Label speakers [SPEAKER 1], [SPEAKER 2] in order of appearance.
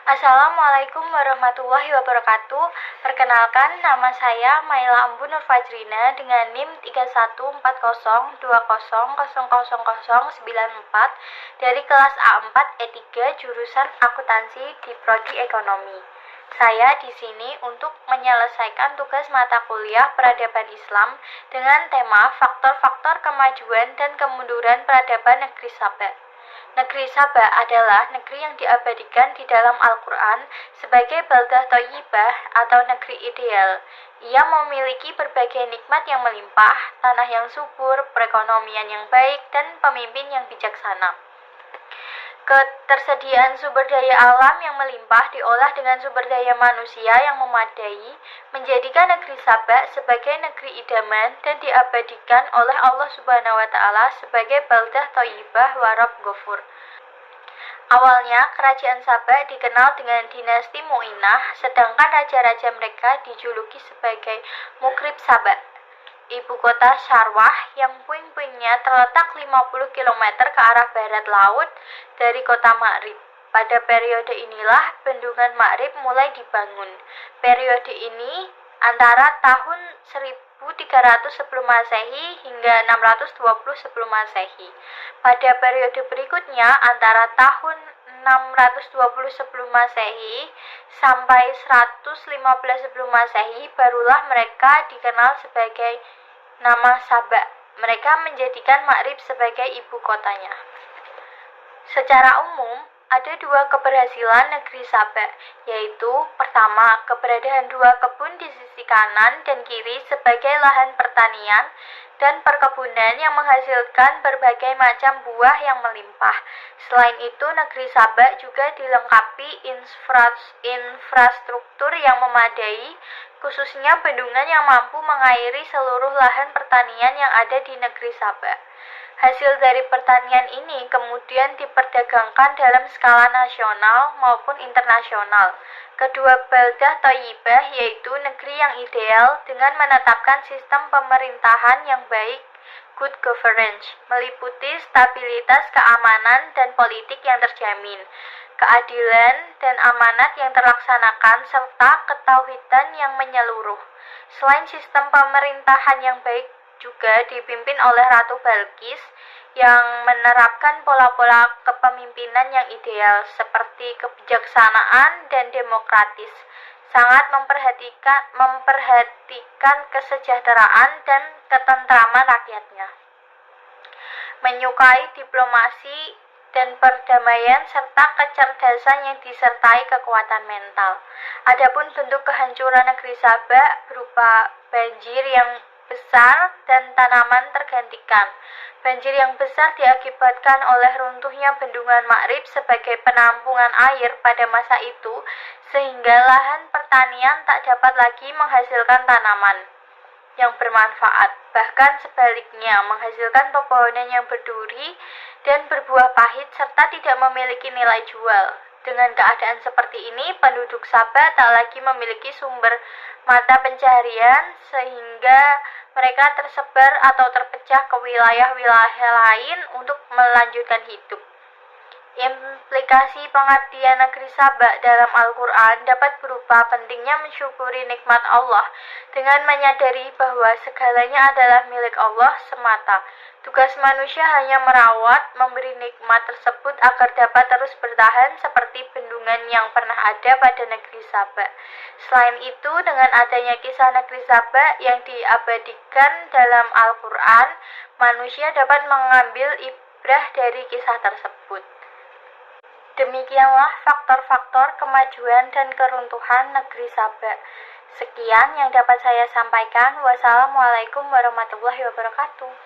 [SPEAKER 1] Assalamualaikum warahmatullahi wabarakatuh. Perkenalkan, nama saya Maila Ambu Nur Fajrina dengan NIM 314020000094 dari kelas A4 E3 jurusan akuntansi di Prodi Ekonomi. Saya di sini untuk menyelesaikan tugas mata kuliah Peradaban Islam dengan tema faktor-faktor kemajuan dan kemunduran peradaban negeri Sabah. Negeri Sabah adalah negeri yang diabadikan di dalam Al-Quran sebagai baldah thayyibah atau negeri ideal. Ia memiliki berbagai nikmat yang melimpah, tanah yang subur, perekonomian yang baik, dan pemimpin yang bijaksana. Ketersediaan sumber daya alam yang melimpah diolah dengan sumber daya manusia yang memadai, menjadikan negeri Sabah sebagai negeri idaman dan diabadikan oleh Allah Subhanahu wa Ta'ala sebagai baldah thayyibah warab ghafur. Awalnya, kerajaan Sabah dikenal dengan dinasti Mu'inah, sedangkan raja-raja mereka dijuluki sebagai Mukrib Sabah. Ibu kota Sarwah yang puing-puingnya terletak 50 km ke arah barat laut dari kota Ma'rib. Pada periode inilah bendungan Ma'rib mulai dibangun. Periode ini antara tahun 1300 sebelum Masehi hingga 620 sebelum Masehi. Pada periode berikutnya antara tahun 620 sebelum Masehi sampai 115 sebelum Masehi barulah mereka dikenal sebagai nama Sabah. Mereka menjadikan Ma'rib sebagai ibu kotanya. Secara umum, ada dua keberhasilan negeri Sabah, yaitu pertama, keberadaan dua kebun di sisi kanan dan kiri sebagai lahan pertanian dan perkebunan yang menghasilkan berbagai macam buah yang melimpah. Selain itu, negeri Sabah juga dilengkapi infrastruktur yang memadai, khususnya bendungan yang mampu mengairi seluruh lahan pertanian yang ada di negeri Sabah. Hasil dari pertanian ini kemudian diperdagangkan dalam skala nasional maupun internasional. Kedua baldah thayyibah yaitu negeri yang ideal dengan menetapkan sistem pemerintahan yang baik, good governance, meliputi stabilitas keamanan dan politik yang terjamin, keadilan dan amanat yang terlaksanakan, serta ketauhidan yang menyeluruh. Selain sistem pemerintahan yang baik, juga dipimpin oleh Ratu Balkis yang menerapkan pola-pola kepemimpinan yang ideal seperti kebijaksanaan dan demokratis, sangat memperhatikan kesejahteraan dan ketentraman rakyatnya, menyukai diplomasi dan perdamaian serta kecerdasan yang disertai kekuatan mental. Adapun bentuk kehancuran negeri Sabah berupa banjir yang besar dan tanaman tergantikan. Banjir yang besar diakibatkan oleh runtuhnya bendungan Ma'rib sebagai penampungan air pada masa itu, sehingga lahan pertanian tak dapat lagi menghasilkan tanaman yang bermanfaat, bahkan sebaliknya menghasilkan pepohonan yang berduri dan berbuah pahit serta tidak memiliki nilai jual. Dengan keadaan seperti ini, penduduk Sabah tak lagi memiliki sumber mata pencaharian sehingga mereka tersebar atau terpecah ke wilayah-wilayah lain untuk melanjutkan hidup. Implikasi pengabdian negeri Sabah dalam Al-Quran dapat berupa pentingnya mensyukuri nikmat Allah dengan menyadari bahwa segalanya adalah milik Allah semata. Tugas manusia hanya merawat, memberi nikmat tersebut agar dapat terus bertahan seperti bendungan yang pernah ada pada negeri Sabah. Selain itu, dengan adanya kisah negeri Sabah yang diabadikan dalam Al-Quran, manusia dapat mengambil ibrah dari kisah tersebut. Demikianlah faktor-faktor kemajuan dan keruntuhan negeri Sabah. Sekian yang dapat saya sampaikan. Wassalamualaikum warahmatullahi wabarakatuh.